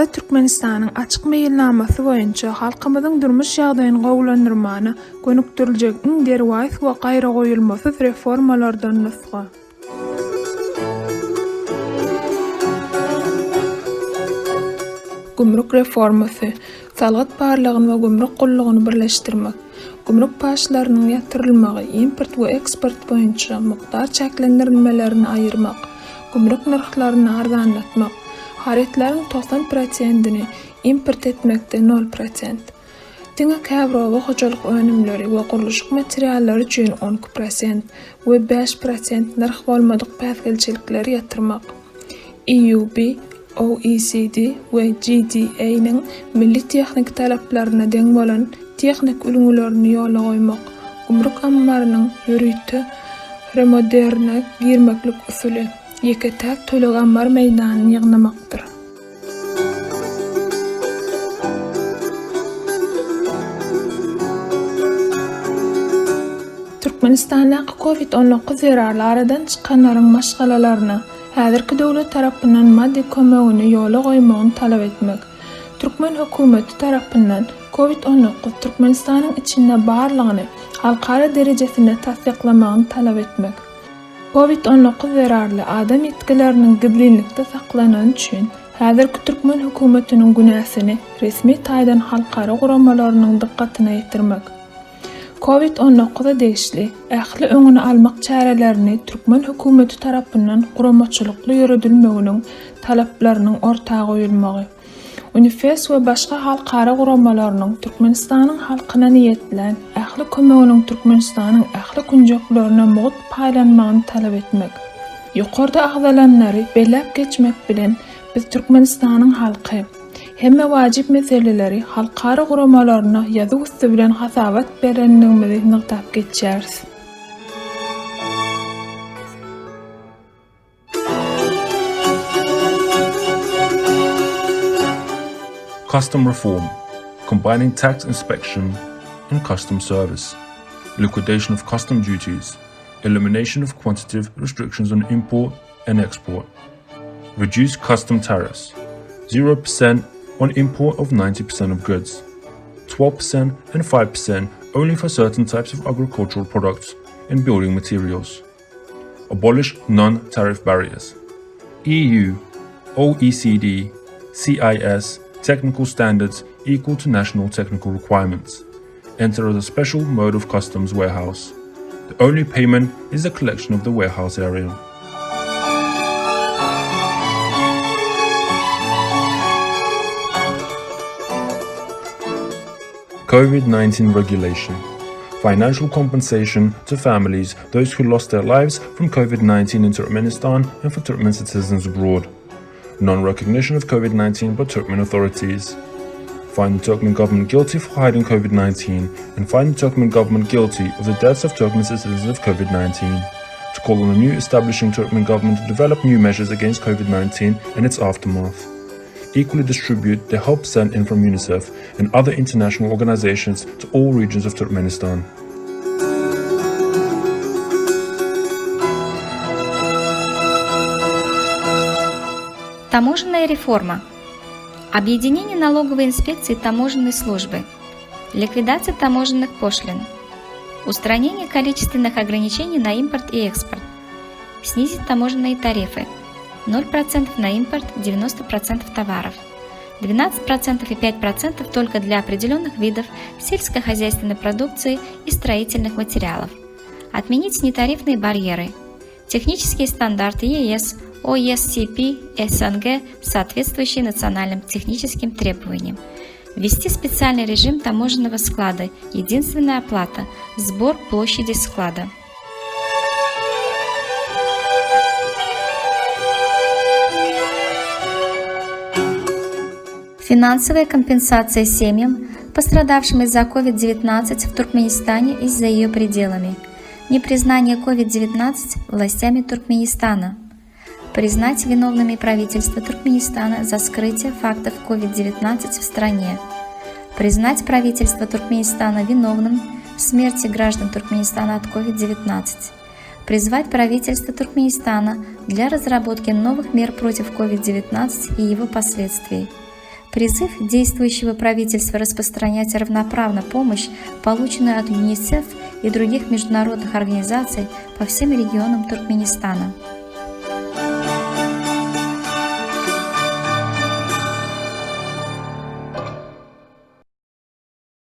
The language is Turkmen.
Ýa-da Türkmenistanyň açyk meýilnamasy boýunça halkymyzyň durmuş ýagdaýyny gowlandyrmany gönükdirijek iň derwäs we gaýra goýulmasy reformalardan nusga. Gümrük reformasy, salgat barlygyny we gümrük gullygyny birleşdirmek, gümrük paşlarynyň ýatyrylmagy, import we eksport boýunça mukdar çeklendirilmelerini aýyrmak, gümrük narhlaryny arzanlatmak, haretleriň 90%-ni import etmekde 0%. Diňe käbrowy hojalyk önümleri we gurulşyk materiallary üçin 10% we 5% narh bolmadyk päsgelçilikleri ýatyrmak. EUB, OECD we GDA-nyň milli tehnik talaplaryna deň bolan tehnik ulgularyny ýola goýmak, gümrük ammarynyň ýürüýte remoderne girmeklik usuly, ýeketäk töleg ammar meýdanyny ýygnamakdyr. Türkmenistandaky Covid-19 zerarlaradan çykanlaryň maşgalalaryny häzirki döwlet tarapyndan maddi kömegini ýola goýmagyny talap etmek. Türkmen hökümeti tarapyndan Covid-19 Türkmenistanyň içinde barlygyny halkara derejesinde tasdiklamagyny talap etmek. Covid-19 zerarly adam etkileriniň gizlilikde saklanan üçin häzirki Türkmen hökümetiniň günäsini resmi taýdan halkara guramalarynyň dikkatyna ýetirmek. Covid-19 degişli ähli öňüni almak çärelerini Türkmen hökümeti tarapyndan guramaçylykly ýöredilmeginiň talaplarynyň ortaga goýulmagy. UNICEF we başga halkara guramalarynyň Türkmenistanyň halkyna niýetlen ähli kömeginiň Türkmenistanyň ähli künjeklerine mowut paýlanmagyny talap etmek. Ýokarda agzalanlary belläp geçmek bilen biz Türkmenistanyň halky hemme wajib meseleleri halkara guramalaryna ýazy üstü bilen hasabat berenligimizi nykdap geçýäris. Custom reform, combining tax inspection and custom service, liquidation of custom duties, elimination of quantitative restrictions on import and export, reduced custom tariffs, 0% on import of 90% of goods, 12% and 5% only for certain types of agricultural products and building materials. Abolish non-tariff barriers. EU, OECD, CIS technical standards equal to national technical requirements. Enter as a special mode of customs warehouse. The only payment is the collection of the warehouse area. COVID-19 regulation. Financial compensation to families, those who lost their lives from COVID-19 in Turkmenistan and for Turkmen citizens abroad. Non-recognition of COVID-19 by Turkmen authorities. Find the Turkmen government guilty for hiding COVID-19 and find the Turkmen government guilty of the deaths of Turkmen citizens of COVID-19. To call on a new establishing Turkmen government to develop new measures against COVID-19 and its aftermath. Equally distribute the help sent in from UNICEF and other international organizations to all regions of Turkmenistan. Таможенная реформа. Объединение налоговой инспекции и таможенной службы. Ликвидация таможенных пошлин. Устранение количественных ограничений на импорт и экспорт. Снизить таможенные тарифы. 0% на импорт, 90% товаров. 12% и 5% только для определенных видов сельскохозяйственной продукции и строительных материалов. Отменить нетарифные барьеры. Технические стандарты ЕС, ОСЦП, СНГ, соответствующие национальным техническим требованиям. Ввести специальный режим таможенного склада, единственная оплата, сбор площади склада. Финансовая компенсация семьям, пострадавшим из-за COVID-19 в Туркменистане и за ее пределами. Непризнание COVID-19 властями Туркменистана. Признать виновными правительство Туркменистана за скрытие фактов COVID-19 в стране. Признать правительство Туркменистана виновным в смерти граждан Туркменистана от COVID-19. Призвать правительство Туркменистана для разработки новых мер против COVID-19 и его последствий. Призыв действующего правительства распространять равноправно помощь, полученную от ЮНИСЕФ и других международных организаций по всем регионам Туркменистана.